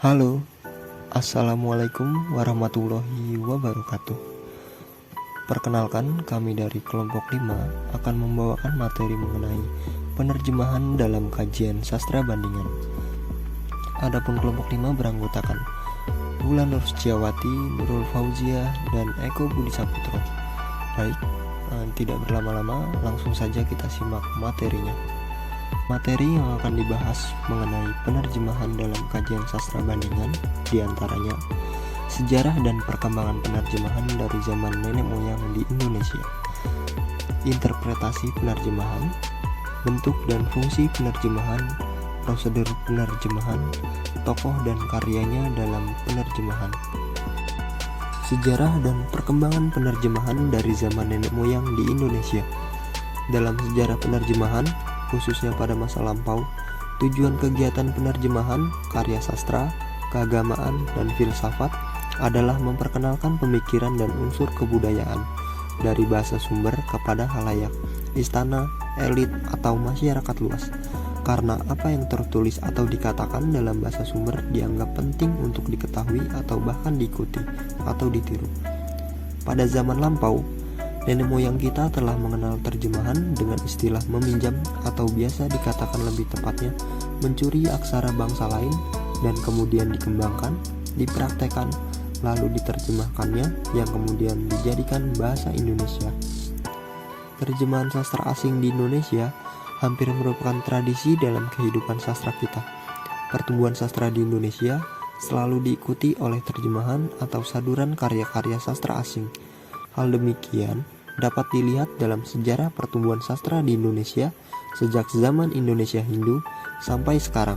Halo, Assalamualaikum warahmatullahi wabarakatuh. Perkenalkan, kami dari kelompok 5 akan membawakan materi mengenai penerjemahan dalam kajian sastra bandingan. Adapun kelompok 5 beranggotakan Wulan Nurciawati, Nurul Fauziah, dan Eko Budi Saputro. Baik, tidak berlama-lama, langsung saja kita simak materinya. Materi yang akan dibahas mengenai penerjemahan dalam kajian sastra bandingan diantaranya sejarah dan perkembangan penerjemahan dari zaman nenek moyang di Indonesia, interpretasi penerjemahan, bentuk dan fungsi penerjemahan, prosedur penerjemahan, tokoh dan karyanya dalam penerjemahan. Sejarah dan perkembangan penerjemahan dari zaman nenek moyang di Indonesia. Dalam sejarah penerjemahan, khususnya pada masa lampau, tujuan kegiatan penerjemahan, karya sastra, keagamaan, dan filsafat adalah memperkenalkan pemikiran dan unsur kebudayaan dari bahasa sumber kepada halayak, istana, elit, atau masyarakat luas. Karena apa yang tertulis atau dikatakan dalam bahasa sumber dianggap penting untuk diketahui atau bahkan diikuti atau ditiru. Pada zaman lampau, nenek moyang kita telah mengenal terjemahan dengan istilah meminjam atau biasa dikatakan lebih tepatnya mencuri aksara bangsa lain dan kemudian dikembangkan, dipraktekkan, lalu diterjemahkannya yang kemudian dijadikan bahasa Indonesia. Terjemahan sastra asing di Indonesia hampir merupakan tradisi dalam kehidupan sastra kita. Pertumbuhan sastra di Indonesia selalu diikuti oleh terjemahan atau saduran karya-karya sastra asing. Hal demikian dapat dilihat dalam sejarah pertumbuhan sastra di Indonesia sejak zaman Indonesia Hindu sampai sekarang.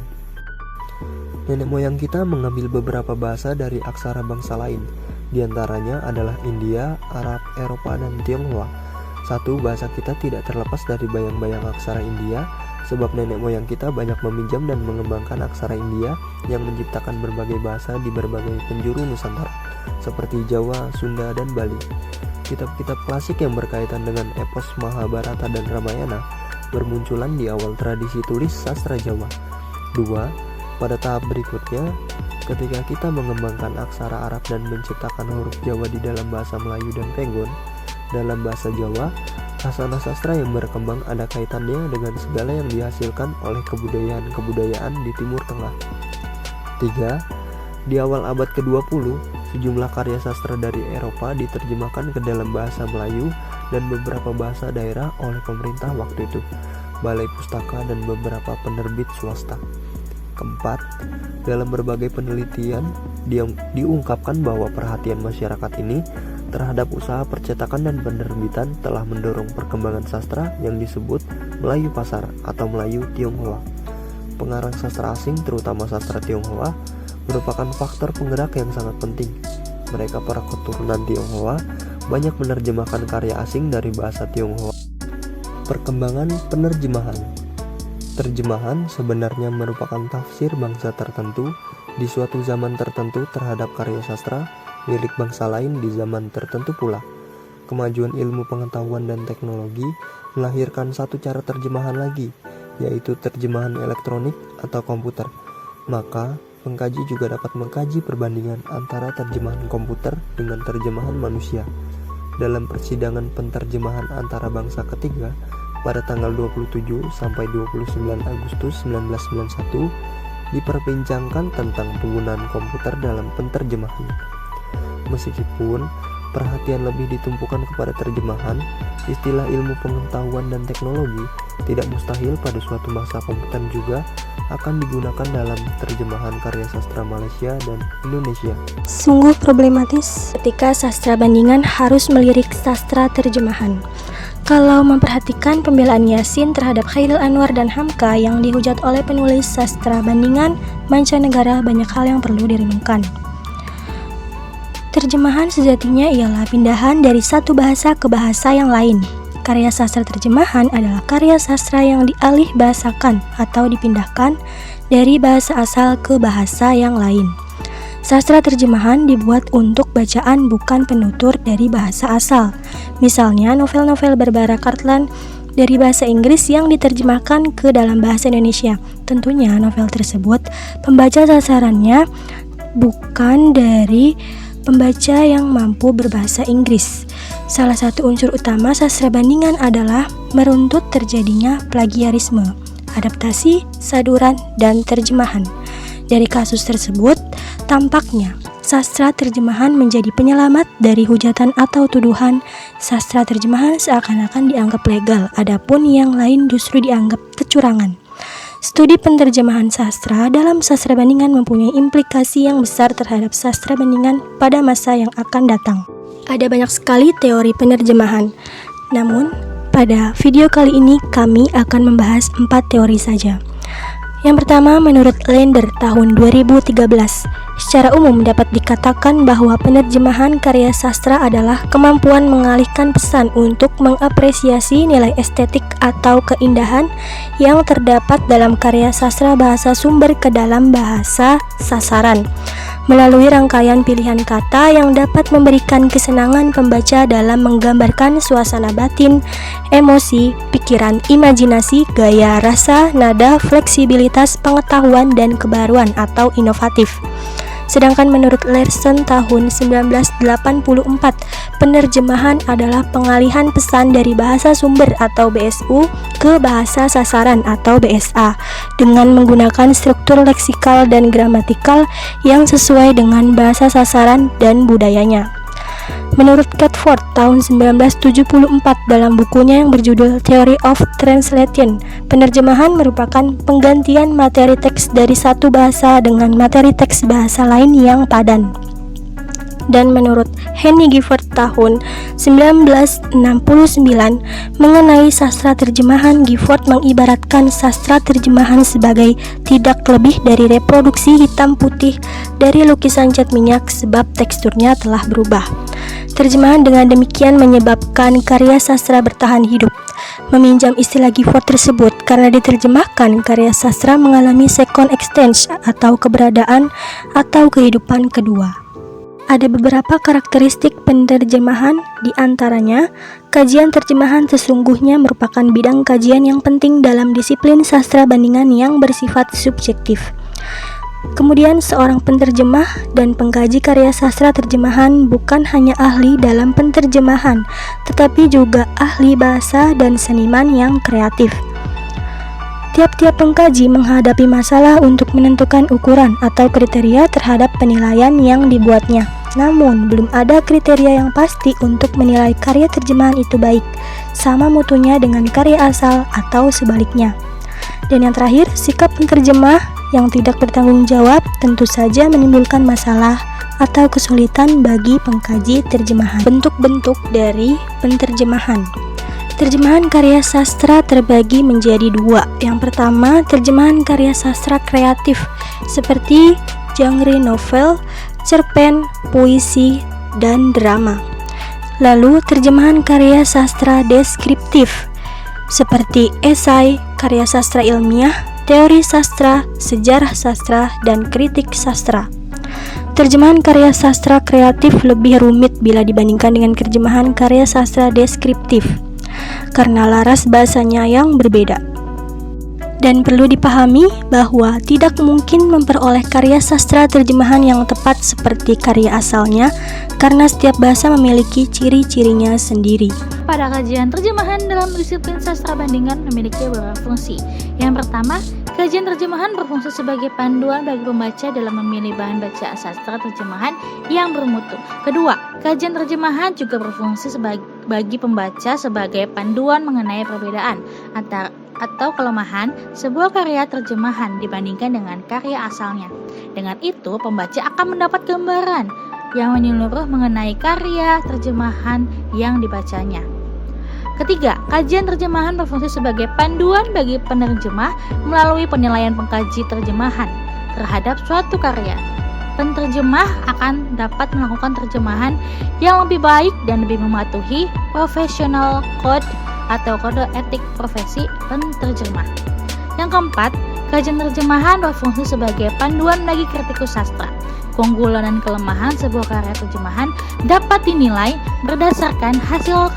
Nenek moyang kita mengambil beberapa bahasa dari aksara bangsa lain, diantaranya adalah India, Arab, Eropa, dan Tionghoa. Satu, bahasa kita tidak terlepas dari bayang-bayang aksara India, sebab nenek moyang kita banyak meminjam dan mengembangkan aksara India yang menciptakan berbagai bahasa di berbagai penjuru Nusantara, seperti Jawa, Sunda, dan Bali. Kitab-kitab klasik yang berkaitan dengan epos Mahabharata dan Ramayana bermunculan di awal tradisi tulis sastra Jawa. 2. Pada tahap berikutnya, ketika kita mengembangkan aksara Arab dan menciptakan huruf Jawa di dalam bahasa Melayu dan Penggon, dalam bahasa Jawa, khasana sastra yang berkembang ada kaitannya dengan segala yang dihasilkan oleh kebudayaan-kebudayaan di Timur Tengah. 3. Di awal abad ke-20, sejumlah karya sastra dari Eropa diterjemahkan ke dalam bahasa Melayu dan beberapa bahasa daerah oleh pemerintah waktu itu, balai pustaka, dan beberapa penerbit swasta. 4. Dalam berbagai penelitian, diungkapkan bahwa perhatian masyarakat ini terhadap usaha percetakan dan penerbitan telah mendorong perkembangan sastra yang disebut Melayu Pasar atau Melayu Tionghoa. Pengarang sastra asing, terutama sastra Tionghoa, merupakan faktor penggerak yang sangat penting. Mereka para keturunan Tionghoa banyak menerjemahkan karya asing dari bahasa Tionghoa. Perkembangan penerjemahan. Terjemahan sebenarnya merupakan tafsir bangsa tertentu di suatu zaman tertentu terhadap karya sastra milik bangsa lain di zaman tertentu pula. Kemajuan ilmu pengetahuan dan teknologi melahirkan satu cara terjemahan lagi, yaitu terjemahan elektronik atau komputer. Maka pengkaji juga dapat mengkaji perbandingan antara terjemahan komputer dengan terjemahan manusia. Dalam persidangan penterjemahan antara bangsa ketiga pada tanggal 27 sampai 29 Agustus 1991 diperbincangkan tentang penggunaan komputer dalam penterjemahan. Meskipun perhatian lebih ditumpukan kepada terjemahan, istilah ilmu pengetahuan dan teknologi tidak mustahil pada suatu masa komputer juga akan digunakan dalam terjemahan karya sastra Malaysia dan Indonesia. Sungguh problematis ketika sastra bandingan harus melirik sastra terjemahan. Kalau memperhatikan pembelaan Yasin terhadap Khairil Anwar dan Hamka yang dihujat oleh penulis sastra bandingan mancanegara, banyak hal yang perlu direnungkan. Terjemahan sejatinya ialah pindahan dari satu bahasa ke bahasa yang lain. Karya sastra terjemahan adalah karya sastra yang dialih bahasakan atau dipindahkan dari bahasa asal ke bahasa yang lain. Sastra terjemahan dibuat untuk bacaan bukan penutur dari bahasa asal. Misalnya novel-novel Barbara Cartland dari bahasa Inggris yang diterjemahkan ke dalam bahasa Indonesia. Tentunya novel tersebut pembaca sasarannya bukan dari pembaca yang mampu berbahasa Inggris. Salah satu unsur utama sastra bandingan adalah meruntut terjadinya plagiarisme, adaptasi, saduran, dan terjemahan. Dari kasus tersebut, tampaknya sastra terjemahan menjadi penyelamat dari hujatan atau tuduhan sastra terjemahan seakan-akan dianggap legal, adapun yang lain justru dianggap kecurangan. Studi penerjemahan sastra dalam sastra bandingan mempunyai implikasi yang besar terhadap sastra bandingan pada masa yang akan datang. Ada banyak sekali teori penerjemahan, namun pada video kali ini kami akan membahas 4 teori saja. Yang pertama, menurut Lender tahun 2013, secara umum dapat dikatakan bahwa penerjemahan karya sastra adalah kemampuan mengalihkan pesan untuk mengapresiasi nilai estetik atau keindahan yang terdapat dalam karya sastra bahasa sumber ke dalam bahasa sasaran, melalui rangkaian pilihan kata yang dapat memberikan kesenangan pembaca dalam menggambarkan suasana batin, emosi, pikiran, imajinasi, gaya, rasa, nada, fleksibilitas, pengetahuan, dan kebaruan atau inovatif. Sedangkan menurut Larson tahun 1984, penerjemahan adalah pengalihan pesan dari bahasa sumber atau BSU ke bahasa sasaran atau BSA dengan menggunakan struktur leksikal dan gramatikal yang sesuai dengan bahasa sasaran dan budayanya. Menurut Catford tahun 1974 dalam bukunya yang berjudul Theory of Translation, penerjemahan merupakan penggantian materi teks dari satu bahasa dengan materi teks bahasa lain yang padan. Dan menurut Henry Gifford tahun 1969 mengenai sastra terjemahan, Gifford mengibaratkan sastra terjemahan sebagai tidak lebih dari reproduksi hitam putih dari lukisan cat minyak sebab teksturnya telah berubah. Terjemahan dengan demikian menyebabkan karya sastra bertahan hidup. Meminjam istilah Gifford tersebut, karena diterjemahkan, karya sastra mengalami second existence atau keberadaan atau kehidupan kedua. Ada beberapa karakteristik penerjemahan, di antaranya kajian terjemahan sesungguhnya merupakan bidang kajian yang penting dalam disiplin sastra bandingan yang bersifat subjektif. Kemudian seorang penerjemah dan pengkaji karya sastra terjemahan bukan hanya ahli dalam penerjemahan, tetapi juga ahli bahasa dan seniman yang kreatif. Tiap-tiap pengkaji menghadapi masalah untuk menentukan ukuran atau kriteria terhadap penilaian yang dibuatnya. Namun, belum ada kriteria yang pasti untuk menilai karya terjemahan itu baik, sama mutunya dengan karya asal atau sebaliknya. Dan yang terakhir, sikap penerjemah yang tidak bertanggung jawab tentu saja menimbulkan masalah atau kesulitan bagi pengkaji terjemahan. Bentuk-bentuk dari penerjemahan. Terjemahan karya sastra terbagi menjadi 2. Yang pertama, terjemahan karya sastra kreatif seperti genre novel, cerpen, puisi, dan drama. Lalu, terjemahan karya sastra deskriptif seperti esai, karya sastra ilmiah, teori sastra, sejarah sastra, dan kritik sastra. Terjemahan karya sastra kreatif lebih rumit bila dibandingkan dengan terjemahan karya sastra deskriptif, karena laras bahasanya yang berbeda. Dan perlu dipahami bahwa tidak mungkin memperoleh karya sastra terjemahan yang tepat seperti karya asalnya, karena setiap bahasa memiliki ciri-cirinya sendiri. Pada kajian terjemahan dalam disiplin sastra bandingan memiliki beberapa fungsi. Yang pertama, kajian terjemahan berfungsi sebagai panduan bagi pembaca dalam memilih bahan bacaan sastra terjemahan yang bermutu. Kedua, kajian terjemahan juga berfungsi bagi pembaca sebagai panduan mengenai perbedaan atau kelemahan sebuah karya terjemahan dibandingkan dengan karya asalnya. Dengan itu, pembaca akan mendapat gambaran yang menyeluruh mengenai karya terjemahan yang dibacanya. Ketiga, kajian terjemahan berfungsi sebagai panduan bagi penerjemah melalui penilaian pengkaji terjemahan terhadap suatu karya. Penerjemah akan dapat melakukan terjemahan yang lebih baik dan lebih mematuhi professional code atau kode etik profesi penerjemah. Yang keempat, kajian terjemahan berfungsi sebagai panduan bagi kritikus sastra. Keunggulan dan kelemahan sebuah karya terjemahan dapat dinilai berdasarkan hasil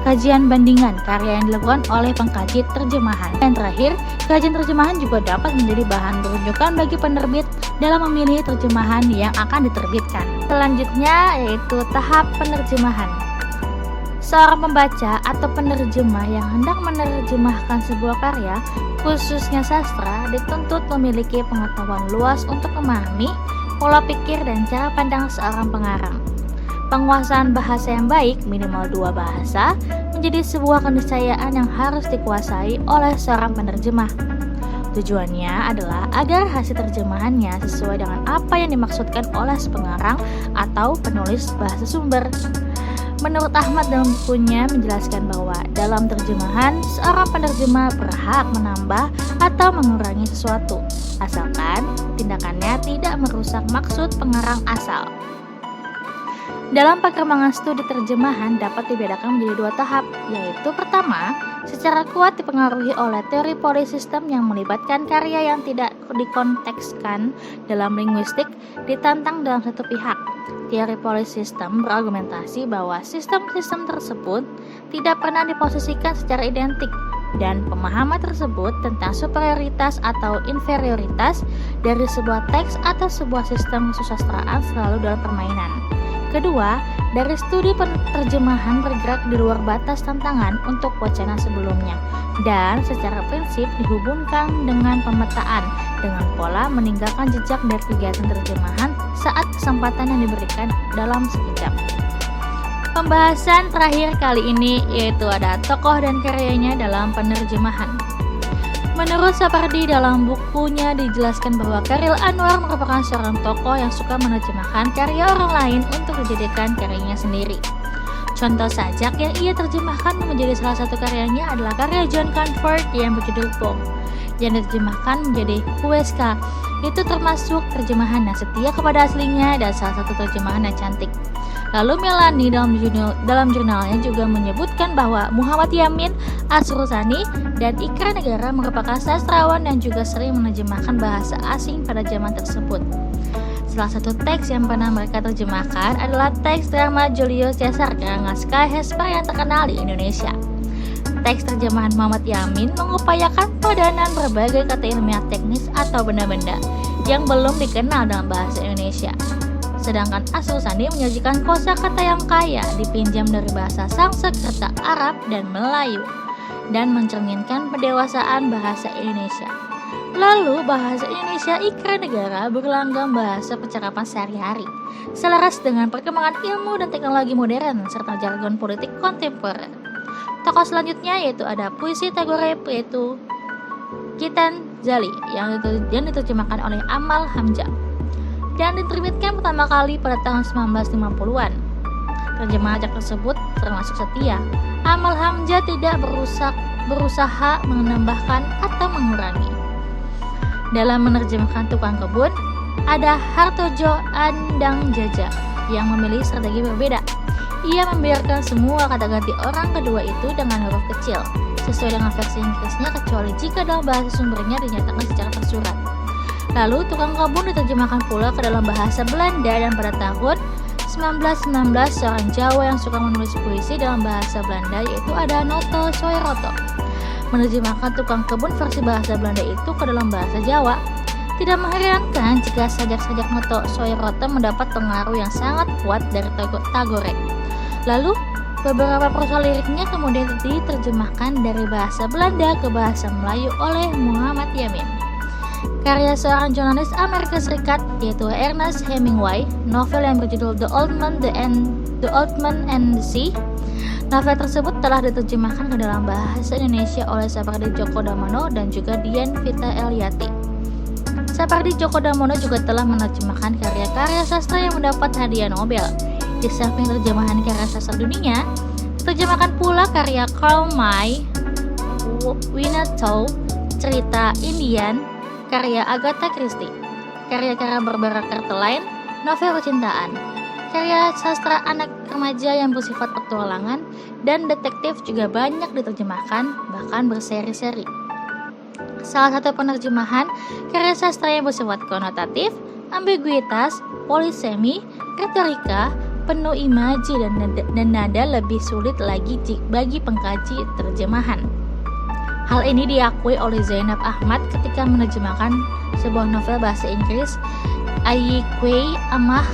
kajian bandingan karya yang dilakukan oleh pengkaji terjemahan. Dan terakhir, kajian terjemahan juga dapat menjadi bahan rujukan bagi penerbit dalam memilih terjemahan yang akan diterbitkan. Selanjutnya yaitu tahap penerjemahan. Seorang pembaca atau penerjemah yang hendak menerjemahkan sebuah karya, khususnya sastra, dituntut memiliki pengetahuan luas untuk memahami pola pikir dan cara pandang seorang pengarang. Penguasaan bahasa yang baik, minimal 2 bahasa, menjadi sebuah keniscayaan yang harus dikuasai oleh seorang penerjemah. Tujuannya adalah agar hasil terjemahannya sesuai dengan apa yang dimaksudkan oleh pengarang atau penulis bahasa sumber. Menurut Ahmad dalam bukunya menjelaskan bahwa dalam terjemahan, seorang penerjemah berhak menambah atau mengurangi sesuatu, asalkan tindakannya tidak merusak maksud pengarang asal. Dalam perkembangan studi terjemahan dapat dibedakan menjadi 2 tahap, yaitu pertama, secara kuat dipengaruhi oleh teori polisistem yang melibatkan karya yang tidak dikontekskan dalam linguistik ditantang dalam satu pihak. Teori polisistem berargumentasi bahwa sistem-sistem tersebut tidak pernah diposisikan secara identik dan pemahaman tersebut tentang superioritas atau inferioritas dari sebuah teks atau sebuah sistem kesusastraan selalu dalam permainan. Kedua, dari studi penerjemahan bergerak di luar batas tantangan untuk wacana sebelumnya dan secara prinsip dihubungkan dengan pemetaan dengan pola meninggalkan jejak dari kegiatan terjemahan saat kesempatan yang diberikan dalam sekejap. Pembahasan terakhir kali ini yaitu ada tokoh dan karyanya dalam penerjemahan. Menurut Sapardi dalam bukunya dijelaskan bahwa Chairil Anwar merupakan seorang tokoh yang suka menerjemahkan karya orang lain untuk dijadikan karyanya sendiri. Contoh sajak yang ia terjemahkan menjadi salah satu karyanya adalah karya John Comfort yang berjudul Bomb, yang diterjemahkan menjadi Huesca. Itu termasuk terjemahan yang setia kepada aslinya dan salah satu terjemahan yang cantik. Lalu Melanie dalam jurnalnya juga menyebutkan bahwa Muhammad Yamin, Asrul-Sani, dan Ikra Negara merupakan sastrawan yang juga sering menerjemahkan bahasa asing pada zaman tersebut. Salah satu teks yang pernah mereka terjemahkan adalah teks drama Julius Caesar karangan Sky Hesper yang terkenal di Indonesia. Teks terjemahan Muhammad Yamin mengupayakan padanan berbagai kata ilmiah teknis atau benda-benda yang belum dikenal dalam bahasa Indonesia. Sedangkan Asrul-Sani menyajikan kosakata yang kaya dipinjam dari bahasa Sanskerta, Arab, dan Melayu dan mencerminkan pendewasaan bahasa Indonesia. Lalu bahasa Indonesia Ikra Negara berlanggam bahasa percakapan sehari-hari, selaras dengan perkembangan ilmu dan teknologi modern serta jargon politik kontemporer. Tokoh selanjutnya yaitu ada puisi Tagore yaitu Gitanjali yang diterjemahkan oleh Amal Hamzah dan diterbitkan pertama kali pada tahun 1950-an. Terjemahan ajak tersebut termasuk setia. Amal Hamzah tidak berusaha menambahkan atau mengurangi. Dalam menerjemahkan Tukang Kebun, ada Hartojo Andangjaja yang memilih strategi berbeda. Ia membiarkan semua kata ganti orang kedua itu dengan huruf kecil, sesuai dengan versi Inggrisnya kecuali jika dalam bahasa sumbernya dinyatakan secara tersurat. Lalu Tukang Kebun diterjemahkan pula ke dalam bahasa Belanda dan pada tahun 1919 seorang Jawa yang suka menulis puisi dalam bahasa Belanda yaitu ada Noto Soeroto menerjemahkan Tukang Kebun versi bahasa Belanda itu ke dalam bahasa Jawa. Tidak mengherankan jika sajak-sajak Noto Soeroto mendapat pengaruh yang sangat kuat dari Tagore. Lalu beberapa prosa liriknya kemudian diterjemahkan dari bahasa Belanda ke bahasa Melayu oleh Muhammad Yamin. Karya seorang jurnalis Amerika Serikat yaitu Ernest Hemingway, novel yang berjudul The Old Man and the Sea. Novel tersebut telah diterjemahkan ke dalam bahasa Indonesia oleh Sapardi Djoko Damono dan juga Dian Vita Elyati. Sapardi Djoko Damono juga telah menerjemahkan karya-karya sastra yang mendapat hadiah Nobel. Di samping terjemahan karya sastra dunia, diterjemahkan pula karya Karl May, Winnetou, cerita Indian, karya Agatha Christie, karya-karya Barbara Cartline, novel percintaan, karya sastra anak remaja yang bersifat petualangan, dan detektif juga banyak diterjemahkan, bahkan berseri-seri. Salah satu penerjemahan karya sastra yang bersifat konotatif, ambiguitas, polisemi, retorika, penuh imaji dan nada lebih sulit lagi bagi pengkaji terjemahan. Hal ini diakui oleh Zainab Ahmad ketika menerjemahkan sebuah novel bahasa Inggris Ayikwe Amah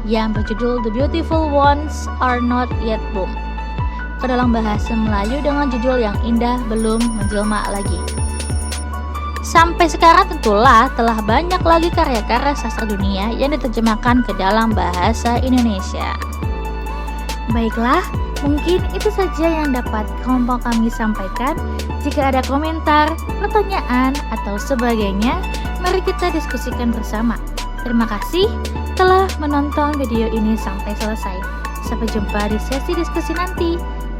yang berjudul The Beautiful Ones Are Not Yet Bloom ke dalam bahasa Melayu dengan judul yang indah belum menjelma lagi. Sampai sekarang tentulah telah banyak lagi karya-karya sastra dunia yang diterjemahkan ke dalam bahasa Indonesia. Baiklah, mungkin itu saja yang dapat kelompok kami sampaikan. Jika ada komentar, pertanyaan, atau sebagainya, mari kita diskusikan bersama. Terima kasih telah menonton video ini sampai selesai. Sampai jumpa di sesi diskusi nanti.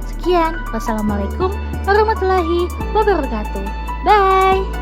Sekian, wassalamualaikum warahmatullahi wabarakatuh. Bye!